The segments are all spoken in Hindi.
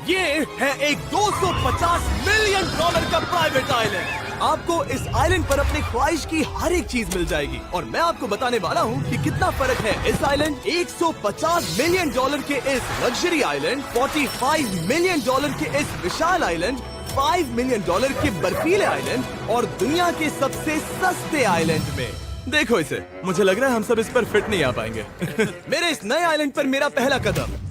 ये है एक 250 मिलियन डॉलर का प्राइवेट आइलैंड। आपको इस आइलैंड पर अपनी ख्वाहिश की हर एक चीज मिल जाएगी और मैं आपको बताने वाला हूँ कि कितना फर्क है इस आइलैंड 150 मिलियन डॉलर के इस लग्जरी आइलैंड, 45 मिलियन डॉलर के इस विशाल आइलैंड, 5 मिलियन डॉलर के बर्फीले आइलैंड और दुनिया के सबसे सस्ते आइलैंड में। देखो इसे, मुझे लग रहा है हम सब इस पर फिट नहीं आ पाएंगे। मेरे इस नए आइलैंड पर मेरा पहला कदम।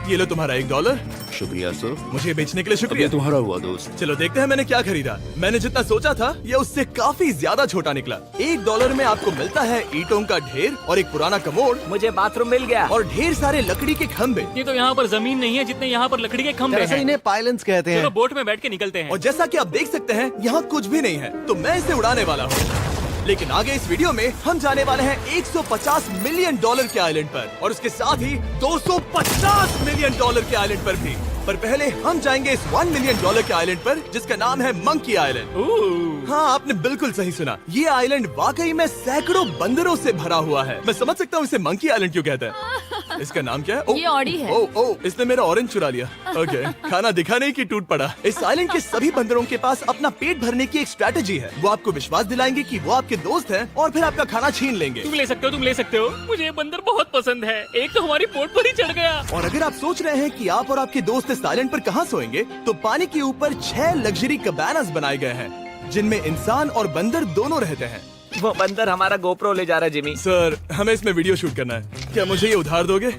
ये लो तुम्हारा $1। शुक्रिया सर। मुझे बेचने के लिए अब शुक्रिया। ये तुम्हारा हुआ दोस्त। चलो देखते हैं मैंने क्या खरीदा। मैंने जितना सोचा था ये उससे काफी ज्यादा छोटा निकला। $1 में आपको मिलता है ईंटों का ढेर और एक पुराना कमोड। मुझे बाथरूम मिल गया। और ढेर सारे लकड़ी के खम्भे। ये तो यहाँ पर जमीन नहीं है जितने यहाँ पर लकड़ी के खंभे हैं। इन्हें पाइलन्स कहते चलो हैं। बोट में बैठ के निकलते हैं। और जैसा कि आप देख सकते हैं यहाँ कुछ भी नहीं है, तो मैं इसे उड़ाने वाला हूँ। लेकिन आगे इस वीडियो में हम जाने वाले हैं 150 मिलियन डॉलर के आइलैंड पर और उसके साथ ही 250 मिलियन डॉलर के आइलैंड पर भी। पर पहले हम जाएंगे इस 1 मिलियन डॉलर के आइलैंड पर जिसका नाम है मंकी आइलैंड। हाँ, आपने बिल्कुल सही सुना। ये आइलैंड वाकई में सैकड़ों बंदरों से भरा हुआ है। मैं समझ सकता हूँ इसे मंकी आइलैंड क्यों कहते हैं। इसका नाम क्या है? ये ऑडी है। ओ, इसने मेरा ऑरेंज चुरा लिया। ओके, खाना दिखा नहीं कि टूट पड़ा। इस आइलैंड के सभी बंदरों के पास अपना पेट भरने की एक स्ट्रेटेजी है। वो आपको विश्वास दिलाएंगे कि वो आपके दोस्त हैं और फिर आपका खाना छीन लेंगे। तुम ले सकते हो। मुझे ये बंदर बहुत पसंद है। एक तो हमारी बोट पर ही चढ़ गया। और अगर आप सोच रहे हैं कि आप और आपके दोस्त इस आइलैंड पर कहाँ सोएंगे, तो पानी के ऊपर 6 लग्जरी कबानास बनाए गए हैं जिनमें इंसान और बंदर दोनों रहते हैं। वो बंदर हमारा गोप्रो ले जा रहा है जिमी। सर, हमें इसमें वीडियो शूट करना है। क्या मुझे ये उधार दोगे?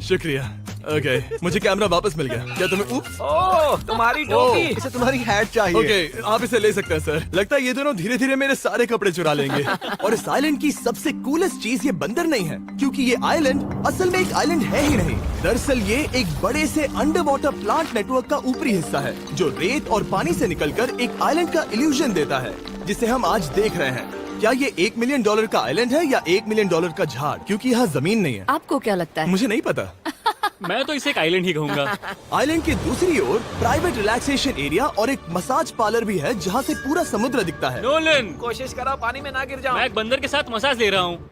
शुक्रिया। ओके, मुझे कैमरा वापस मिल गया। क्या तुम्हें? उप्स। ओह, तुम्हारी टोपी। इसे तुम्हारी हैट चाहिए। ओके, आप इसे ले सकते हैं सर। लगता है ये दोनों धीरे धीरे मेरे सारे कपड़े चुरा लेंगे। और इस आइलैंड की सबसे कूलेस्ट चीज ये बंदर नहीं है, क्योंकि ये आइलैंड असल में एक आइलैंड है ही नहीं। दरअसल ये एक बड़े से अंडर वाटर प्लांट नेटवर्क का ऊपरी हिस्सा है जो रेत और पानी से निकलकर एक आइलैंड का इल्यूजन देता है जिसे हम आज देख रहे हैं। क्या ये $1 मिलियन का आइलैंड है या $1 मिलियन का झाड़? क्योंकि यहाँ जमीन नहीं है। आपको क्या लगता है? मुझे नहीं पता। मैं तो इसे एक आइलैंड ही कहूँगा। आइलैंड के दूसरी ओर प्राइवेट रिलैक्सेशन एरिया और एक मसाज पार्लर भी है जहाँ से पूरा समुद्र दिखता है। नोलन, कोशिश करो पानी में ना गिर जाओ। मैं एक बंदर के साथ मसाज ले रहा हूँ।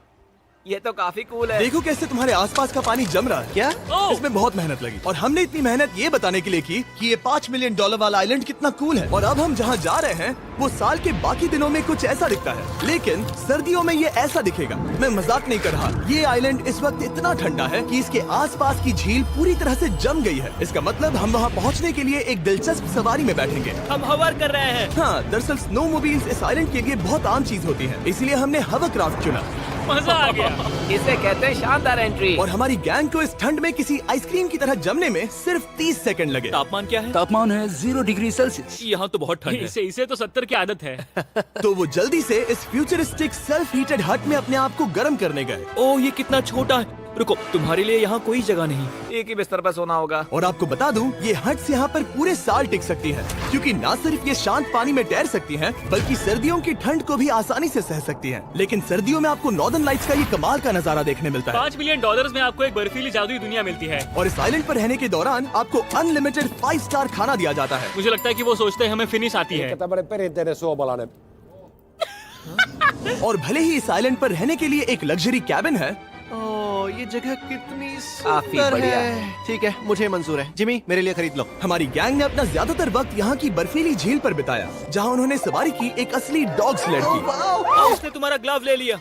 ये तो काफी कूल है। देखो कैसे तुम्हारे आसपास का पानी जम रहा है। क्या? ओह! इसमें बहुत मेहनत लगी और हमने इतनी मेहनत ये बताने के लिए की कि ये $5 मिलियन वाला आइलैंड कितना कूल है। और अब हम जहाँ जा रहे हैं वो साल के बाकी दिनों में कुछ ऐसा दिखता है, लेकिन सर्दियों में ये ऐसा दिखेगा। मैं मजाक नहीं कर रहा। ये आइलैंड इस वक्त इतना ठंडा है कि इसके आसपास की झील पूरी तरह से जम गई है। इसका मतलब हम वहाँ पहुँचने के लिए एक दिलचस्प सवारी में बैठेंगे। हम हवर कर रहे हैं। हाँ, दरअसल स्नोमोबाइल्स इस आइलैंड के लिए बहुत आम चीज होती है, इसलिए हमने हवरक्राफ्ट चुना। मजा आ गया। इसे कहते हैं शानदार एंट्री। और हमारी गैंग को इस ठंड में किसी आइसक्रीम की तरह जमने में सिर्फ 30 सेकंड लगे। तापमान क्या है? तापमान है 0 डिग्री सेल्सियस। यहाँ तो बहुत ठंड है। इसे तो 70 की आदत है। तो वो जल्दी से इस फ्यूचरिस्टिक सेल्फ हीटेड हट में अपने आप को गर्म करने गए। ओह, ये कितना छोटा है। रुको, तुम्हारे लिए यहाँ कोई जगह नहीं। एक ही बिस्तर पर सोना होगा। और आपको बता दूं, ये हट्स यहाँ पर पूरे साल टिक सकती हैं, क्योंकि ना सिर्फ ये शांत पानी में तैर सकती हैं, बल्कि सर्दियों की ठंड को भी आसानी से सह सकती हैं। लेकिन सर्दियों में आपको नॉर्दर्न लाइट्स का ये कमाल का नजारा देखने मिलता है। $5 मिलियन में आपको एक बर्फीली जादुई दुनिया मिलती है। और इस आइलैंड पर रहने के दौरान आपको अनलिमिटेड 5 स्टार खाना दिया जाता है। मुझे लगता है कि वो सोचते हैं हमें फिनिश आती है। और भले ही इस आइलैंड पर रहने के लिए एक लग्जरी कैबिन है, ओह, ये जगह कितनी काफी सुंदर बढ़िया है। ठीक है, मुझे मंजूर है। जिमी, मेरे लिए खरीद लो। हमारी गैंग ने अपना ज्यादातर वक्त यहाँ की बर्फीली झील पर बिताया, जहाँ उन्होंने सवारी की एक असली डॉग स्लेड की। उसने तुम्हारा ग्लव ले लिया।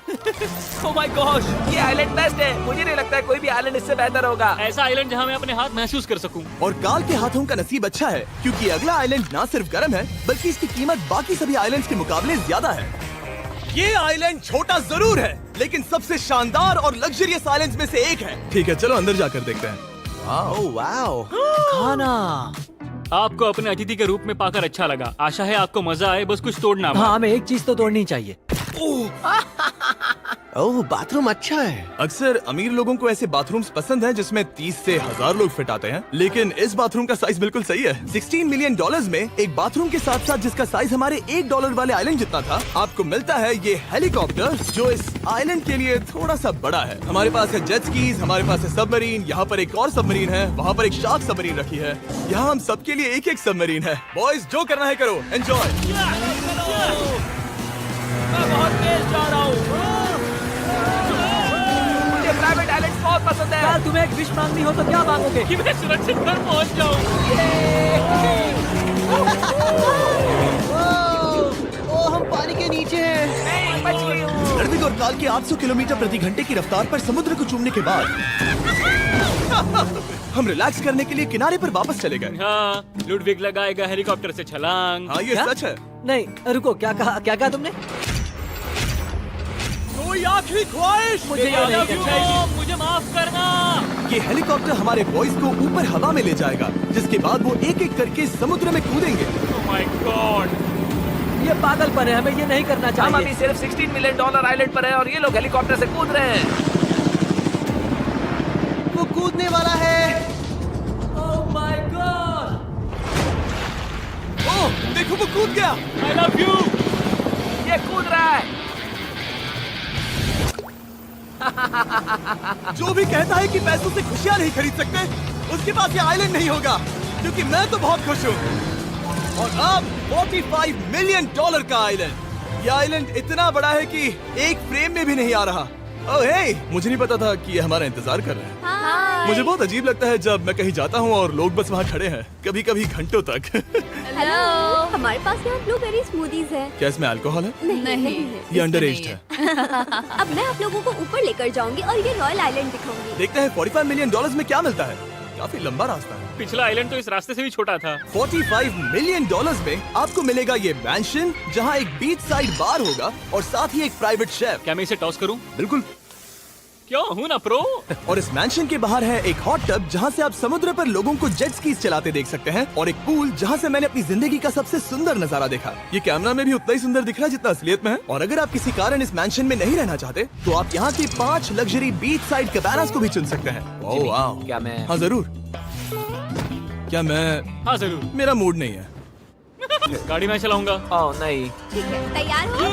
ओह माय गॉश, ये आइलैंड बेस्ट है। मुझे नहीं लगता है कोई भी आइलैंड इससे बेहतर होगा। ऐसा आइलैंड जहाँ मैं अपने हाथ महसूस कर सकूं। और काल के हाथों का नसीब अच्छा है, क्योंकि अगला आइलैंड ना सिर्फ गर्म है, बल्कि इसकी कीमत बाकी सभी आइलैंड्स के मुकाबले ज्यादा है। ये आइलैंड छोटा जरूर है, लेकिन सबसे शानदार और लग्जरियस आइलैंड्स में से एक है। ठीक है, चलो अंदर जाकर देखते हैं। ओह वाओ, खाना। आपको अपने अतिथि के रूप में पाकर अच्छा लगा। आशा है आपको मजा आए, बस कुछ तोड़ना मत। हाँ, हमें एक चीज तो तोड़नी चाहिए। ओह, बाथरूम अच्छा है। अक्सर अमीर लोगों को ऐसे बाथरूम्स पसंद हैं जिसमें 30 से 1000 लोग फिट आते हैं, लेकिन इस बाथरूम का साइज बिल्कुल सही है। $16 मिलियन में एक बाथरूम के साथ साथ जिसका साइज हमारे $1 वाले आइलैंड जितना था, आपको मिलता है ये हेलीकॉप्टर, जो इस आइलैंड के लिए थोड़ा सा बड़ा है। हमारे पास है जेट स्कीज, हमारे पास है सबमरीन, यहाँ पर एक और सबमरीन है, वहाँ पर एक शार्क सबमरीन रखी है। यहाँ हम सबके लिए एक एक सबमरीन है। बॉयज, जो करना है करो, एंजॉय। मैं बहुत तेज जा रहा हूँ। मुझे प्राइवेट आइलैंड बहुत पसंद है। यार, तुम्हें एक विश मांगनी हो तो क्या मांगोगे? कि मैं सुरक्षित घर पहुंच जाऊं। 800 किलोमीटर प्रति घंटे की रफ्तार पर समुद्र को चूमने के बाद हम रिलैक्स करने के लिए किनारे पर वापस चले गए। हाँ, लुडविग लगाएगा हेलीकॉप्टर से छलांग। हाँ, ये सच है। नहीं रुको, क्या कहा तुमने? कोई आखिरी ख्वाहिश? मुझे ये नहीं करना चाहिए। मुझे माफ करना। ये हेलीकॉप्टर हमारे बॉयज को ऊपर हवा में ले जाएगा, जिसके बाद वो एक एक करके समुद्र में कूदेंगे। Oh my God! ये पागलपन है, हमें ये नहीं करना चाहिए। हम अभी सिर्फ $16 मिलियन आइलैंड पर है और ये लोग हेलीकॉप्टर से कूद रहे हैं। वो कूदने वाला है। Oh my God! ओह, देखो वो कूद गया। I love you! ये कूद रहा है। जो भी कहता है कि पैसों से खुशियां नहीं खरीद सकते, उसके पास ये आइलैंड नहीं होगा, क्योंकि मैं तो बहुत खुश हूँ। और अब $45 मिलियन का आइलैंड। ये आइलैंड इतना बड़ा है कि एक फ्रेम में भी नहीं आ रहा। ओह हे, मुझे नहीं पता था कि ये हमारा इंतजार कर रहे हैं। मुझे बहुत अजीब लगता है जब मैं कहीं जाता हूँ और लोग बस वहाँ खड़े हैं, कभी कभी घंटों तक। हेलो, हमारे पास यहाँ ब्लूबेरी स्मूदीज है। क्या इसमें अल्कोहल है? नहीं ये अंडर एज्ड है। अब मैं आप लोगों को ऊपर लेकर जाऊंगी और ये रॉयल आइलैंड दिखाऊंगी। देखते हैं $45 मिलियन में क्या मिलता है। काफी लंबा रास्ता है। पिछला आइलैंड तो इस रास्ते से भी छोटा था। $45 मिलियन में आपको मिलेगा ये मैंशन, जहाँ एक बीच साइड बार होगा और साथ ही एक प्राइवेट शेफ। क्या मैं इसे टॉस करूं? बिल्कुल। क्यों हूं ना प्रो। और इस मैंशन के बाहर है एक हॉट टब, जहाँ से आप समुद्र पर लोगों को जेट स्कीज चलाते देख सकते हैं, और एक पूल जहाँ से मैंने अपनी जिंदगी का सबसे सुंदर नजारा देखा। ये कैमरा में भी उतना ही सुंदर दिख रहा है जितना असलियत में है। और अगर आप किसी कारण इस मैंशन में नहीं रहना चाहते, तो आप यहाँ की 5 लग्जरी बीच साइड कैबानास को भी चुन सकते हैं। ओह वाह। क्या मैं? हाँ जरूर। क्या मैं? हाँ जरूर। मेरा मूड नहीं है। गाड़ी मैं चलाऊंगा। ओह नहीं। ठीक है, तैयार हो?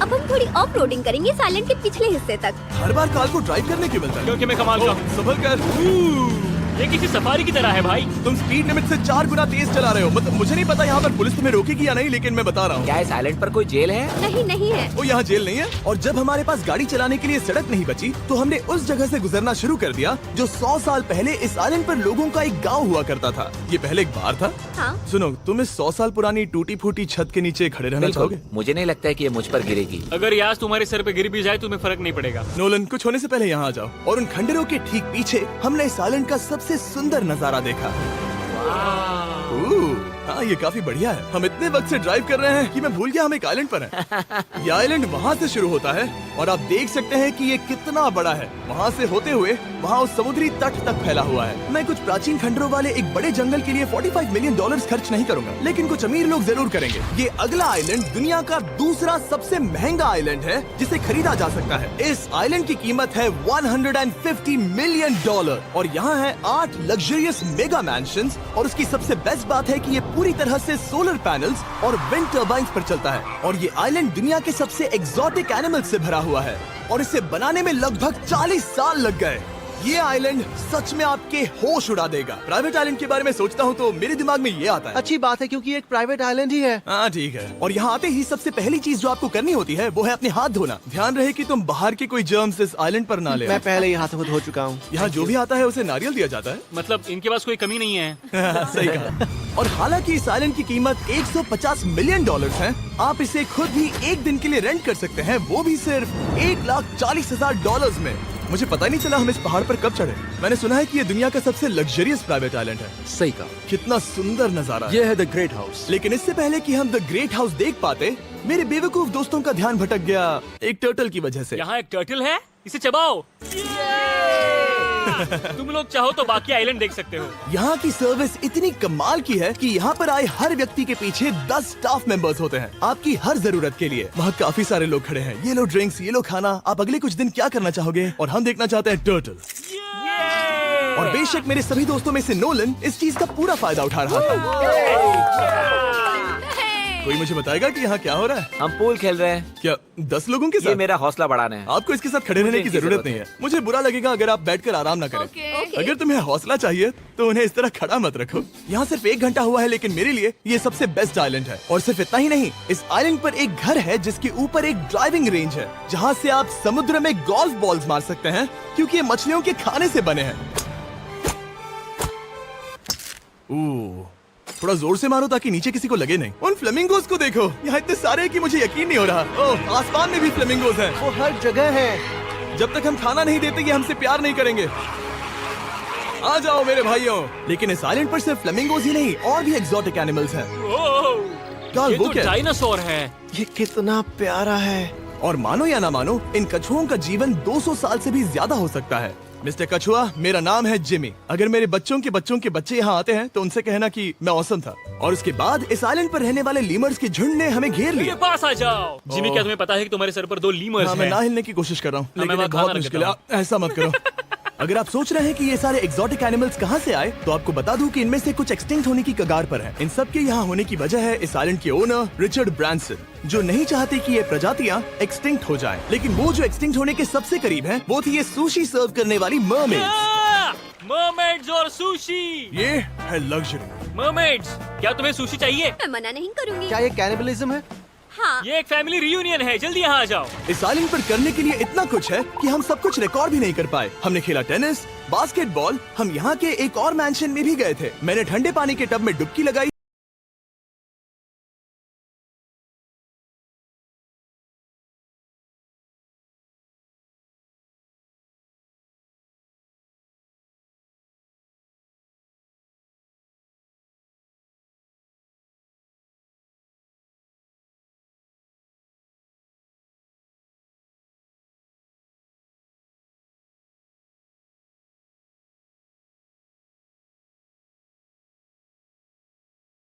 अब हम थोड़ी ऑफ रोडिंग करेंगे इस आइलैंड के पिछले हिस्से तक। हर बार कार को ड्राइव करने क्यों मिलता है? क्योंकि मैं कमाल का हूं। संभल कर। ये किसी सफारी की तरह है भाई। तुम स्पीड लिमिट से 4 गुना तेज चला रहे हो। मतलब मुझे नहीं पता यहाँ पर पुलिस तुम्हें रोकेगी या नहीं, लेकिन मैं बता रहा हूँ। क्या इस आइलैंड पर कोई जेल है? नहीं है। वो यहाँ जेल नहीं है। और जब हमारे पास गाड़ी चलाने के लिए सड़क नहीं बची, तो हमने उस जगह से गुजरना शुरू कर दिया जो 100 साल पहले इस आइलैंड पर लोगों का एक गांव हुआ करता था। ये पहले एक बार था। हाँ। सुनो, तुम इस 100 साल पुरानी टूटी फूटी छत के नीचे खड़े रहना चाहोगे? मुझे नहीं लगता है कि ये मुझ पर गिरेगी। अगर ये आज तुम्हारे सर पे गिर भी जाए तुम्हें फर्क नहीं पड़ेगा। नोलन, कुछ होने से पहले यहाँ आ जाओ। और उन खंडरों के ठीक पीछे हमने इस आइलैंड का सबसे सुंदर नजारा देखा। हाँ, ये काफी बढ़िया है। हम इतने वक्त से ड्राइव कर रहे हैं कि मैं भूल गया हम एक आइलैंड पर हैं। ये आइलैंड वहाँ से शुरू होता है और आप देख सकते हैं कि ये कितना बड़ा है। वहाँ से होते हुए वहाँ उस समुद्री तट तक फैला हुआ है। मैं कुछ प्राचीन खंडरों वाले एक बड़े जंगल के लिए $45 मिलियन खर्च नहीं करूंगा, लेकिन कुछ अमीर लोग जरूर करेंगे। ये अगला आइलैंड दुनिया का दूसरा सबसे महंगा आइलैंड है जिसे खरीदा जा सकता है। इस आइलैंड की कीमत है $150 मिलियन और यहाँ है 8 लग्जरियस मेगा मैंशंस। और उसकी सबसे बेस्ट बात है कि ये पूरी तरह से सोलर पैनल्स और विंड टर्बाइन्स पर चलता है। और ये आइलैंड दुनिया के सबसे एक्सोटिक एनिमल्स से भरा हुआ है और इसे बनाने में लगभग 40 साल लग गए। ये आइलैंड सच में आपके होश उड़ा देगा। प्राइवेट आइलैंड के बारे में सोचता हूँ तो मेरे दिमाग में ये आता है। अच्छी बात है, क्योंकि एक प्राइवेट आइलैंड ही है। हाँ ठीक है। और यहाँ आते ही सबसे पहली चीज जो आपको करनी होती है वो है अपने हाथ धोना। ध्यान रहे कि तुम बाहर के कोई जर्म्स इस आइलैंड पर ना ले। मैं पहले ही हाथों को धो चुका हूँ। यहाँ जो भी आता है उसे नारियल दिया जाता है। मतलब इनके पास कोई कमी नहीं है। सही कहा। और हालांकि इस आइलैंड की कीमत $150 मिलियन है, आप इसे खुद भी एक दिन के लिए रेंट कर सकते हैं, वो भी सिर्फ $1,40,000 में। मुझे पता ही नहीं चला हम इस पहाड़ पर कब चढ़े। मैंने सुना है कि ये दुनिया का सबसे लग्जरियस प्राइवेट आइलैंड है। सही कहा। कितना सुंदर नजारा है। ये है द ग्रेट हाउस। लेकिन इससे पहले कि हम द ग्रेट हाउस देख पाते, मेरे बेवकूफ दोस्तों का ध्यान भटक गया एक टर्टल की वजह से। यहाँ एक टर्टल है, इसे चबाओ। तुम लोग चाहो तो बाकी आइलैंड देख सकते हो। यहाँ की सर्विस इतनी कमाल की है कि यहाँ पर आए हर व्यक्ति के पीछे 10 स्टाफ मेंबर्स होते हैं आपकी हर जरूरत के लिए। वहाँ काफी सारे लोग खड़े हैं। ये लो ड्रिंक्स, ये लो खाना। आप अगले कुछ दिन क्या करना चाहोगे? और हम देखना चाहते हैं टर्टल। और बेशक मेरे सभी दोस्तों में से नोलन इस चीज का पूरा फायदा उठा रहा था। कोई मुझे बताएगा कि यहाँ क्या हो रहा है? हम पूल खेल रहे हैं। क्या 10 लोगों के ये साथ? मेरा हौसला बढ़ाना है। आपको इसके साथ खड़े रहने की इनकी जरूरत नहीं है। मुझे बुरा लगेगा अगर आप बैठकर आराम ना करें। Okay. अगर तुम्हें हौसला चाहिए तो उन्हें इस तरह खड़ा मत रखो। यहाँ सिर्फ 1 घंटा हुआ है, लेकिन मेरे लिए ये सबसे बेस्ट आइलैंड है। और सिर्फ इतना ही नहीं, इस आइलैंड पर एक घर है जिसके ऊपर एक ड्राइविंग रेंज है, जहाँ से आप समुद्र में गोल्फ बॉल्स मार सकते हैं, क्योंकि ये मछलियों के खाने से बने हैं। थोड़ा जोर से मारो ताकि नीचे किसी को लगे नहीं। उन फ्लेमिंगोज को देखो, यहाँ इतने सारे हैं कि मुझे यकीन नहीं हो रहा। ओह, आसमान में भी फ्लेमिंगोज हैं। वो हर जगह है। जब तक हम खाना नहीं देते ये हमसे प्यार नहीं करेंगे। आ जाओ मेरे भाइयों। लेकिन इस आइलैंड पर सिर्फ फ्लेमिंगोज ही नहीं, और भी एक्सोटिक एनिमल्स हैं। ये वो तो क्या है? डायनासोर है। ये कितना प्यारा है। और मानो या ना मानो, इन कछुओं का जीवन 200 साल से भी ज्यादा हो सकता है। मिस्टर कछुआ, मेरा नाम है जिमी। अगर मेरे बच्चों के बच्चे यहाँ आते हैं तो उनसे कहना कि मैं औसम था। और उसके बाद इस आइलैंड पर रहने वाले लीमर्स के झुंड ने हमें घेर मेरे लिया। पास आ जाओ। जिमी, क्या तुम्हें पता है कि तुम्हारे सर पर 2 लीमर्स हाँ, मैं हैं? ना हिलने की कोशिश कर रहा हूँ, मैं लेकिन वहाँ ये बहुत खाना मुश्किल है। रखता ऐसा मत करो। अगर आप सोच रहे हैं कि ये सारे एक्सोटिक एनिमल्स कहाँ से आए, तो आपको बता दूं कि इनमें से कुछ एक्सटिंक्ट होने की कगार पर हैं। इन सब के यहाँ होने की वजह है इस आइलैंड के ओनर रिचर्ड ब्रांसन, जो नहीं चाहते कि ये प्रजातियां एक्सटिंक्ट हो जाएं। लेकिन वो जो एक्सटिंक्ट होने के सबसे करीब हैं, वो थी ये सुशी सर्व करने वाली मरमेड्स। मरमेड्स और सुशी। ये है लग्जरी। मरमेड्स, क्या तुम्हें सुशी चाहिए? मैं मना नहीं करूंगी। क्या ये कैनिबलिज्म है? हाँ। ये एक फैमिली रियूनियन है, जल्दी यहाँ आ जाओ। इस आइलैंड पर करने के लिए इतना कुछ है कि हम सब कुछ रिकॉर्ड भी नहीं कर पाए। हमने खेला टेनिस, बास्केटबॉल, हम यहाँ के एक और मैंशन में भी गए थे। मैंने ठंडे पानी के टब में डुबकी लगाई।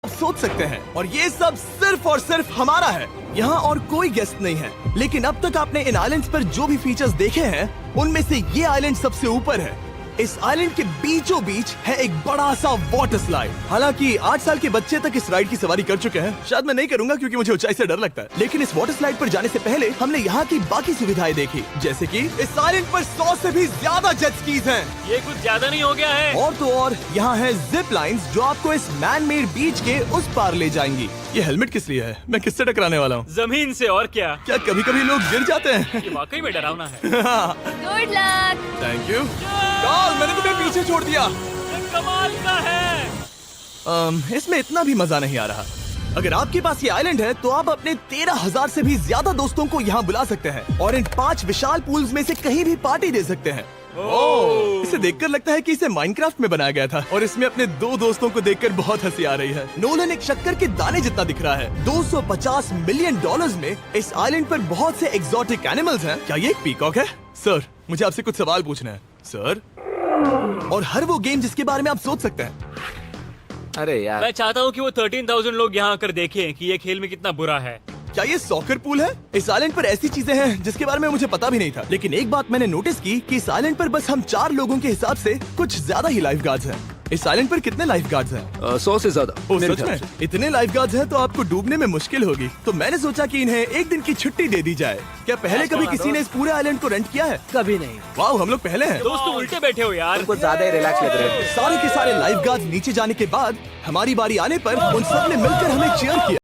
सोच सकते हैं, और ये सब सिर्फ और सिर्फ हमारा है। यहाँ और कोई गेस्ट नहीं है। लेकिन अब तक आपने इन आइलैंड्स पर जो भी फीचर्स देखे हैं, उनमें से ये आइलैंड सबसे ऊपर है। इस आइलैंड के बीचों बीच है एक बड़ा सा वाटर स्लाइड। हालांकि 8 साल के बच्चे तक इस राइड की सवारी कर चुके हैं। शायद मैं नहीं करूंगा क्योंकि मुझे ऊंचाई से डर लगता है। लेकिन इस वाटर स्लाइड पर जाने से पहले हमने यहाँ की बाकी सुविधाएं देखी, जैसे कि इस आइलैंड पर 100 से भी ज्यादा जेट स्कीज हैं। ये कुछ ज्यादा नहीं हो गया है? और तो और यहाँ है जिप लाइन्स जो आपको इस मैन मेड बीच के उस पार ले जाएंगी। ये हेलमेट किस लिए है? मैं किससे टकराने वाला हूँ? जमीन से, और क्या। क्या कभी कभी लोग गिर जाते हैं? ये वाकई में डरावना है। Good luck. Thank you. Carl, मैंने तुम्हें पीछे छोड़ दिया। ये कमाल का है। इसमें इतना भी मजा नहीं आ रहा। अगर आपके पास ये आइलैंड है तो आप अपने 13,000 से भी ज्यादा दोस्तों को यहाँ बुला सकते हैं और इन 5 विशाल पूल्स में से कहीं भी पार्टी दे सकते हैं। ओह, इसे देखकर लगता है कि इसे माइनक्राफ्ट में बनाया गया था और इसमें अपने 2 दोस्तों को देखकर बहुत हंसी आ रही है। नोलन एक शक्कर के दाने जितना दिख रहा है। $250 मिलियन में इस आइलैंड पर बहुत से एक्सोटिक एनिमल्स हैं। क्या ये एक पीकॉक है? सर, मुझे आपसे कुछ सवाल पूछना है सर। और हर वो गेम जिसके बारे में आप सोच सकते हैं। अरे यार, मैं चाहता हूँ कि वो 13,000 लोग यहाँ आकर देखें कि ये खेल में कितना बुरा है। क्या ये सॉकर पूल है? इस आइलैंड पर ऐसी चीजें हैं जिसके बारे में मुझे पता भी नहीं था। लेकिन एक बात मैंने नोटिस की कि इस आइलैंड पर बस हम 4 लोगों के हिसाब से कुछ ज्यादा ही लाइफ गार्ड्स हैं। इस आइलैंड पर कितने लाइफ गार्ड्स हैं? 100 से ज्यादा। ओह, मेरे सच ख्याल में? से। इतने लाइफ गार्ड्स हैं तो आपको डूबने में मुश्किल होगी। तो मैंने सोचा कि इन्हें एक दिन की छुट्टी दे दी जाए। क्या पहले कभी किसी ने इस पूरे आइलैंड को रेंट किया है? कभी नहीं। वाह, हम लोग पहले हैं। दोस्त, तुम उल्टे बैठे हो यार। कुछ ज्यादा ही रिलैक्स लग रहे हैं। सारे के सारे लाइफ गार्ड्स नीचे जाने के बाद हमारी बारी आने पर उन सब ने मिलकर हमें चीयर किया।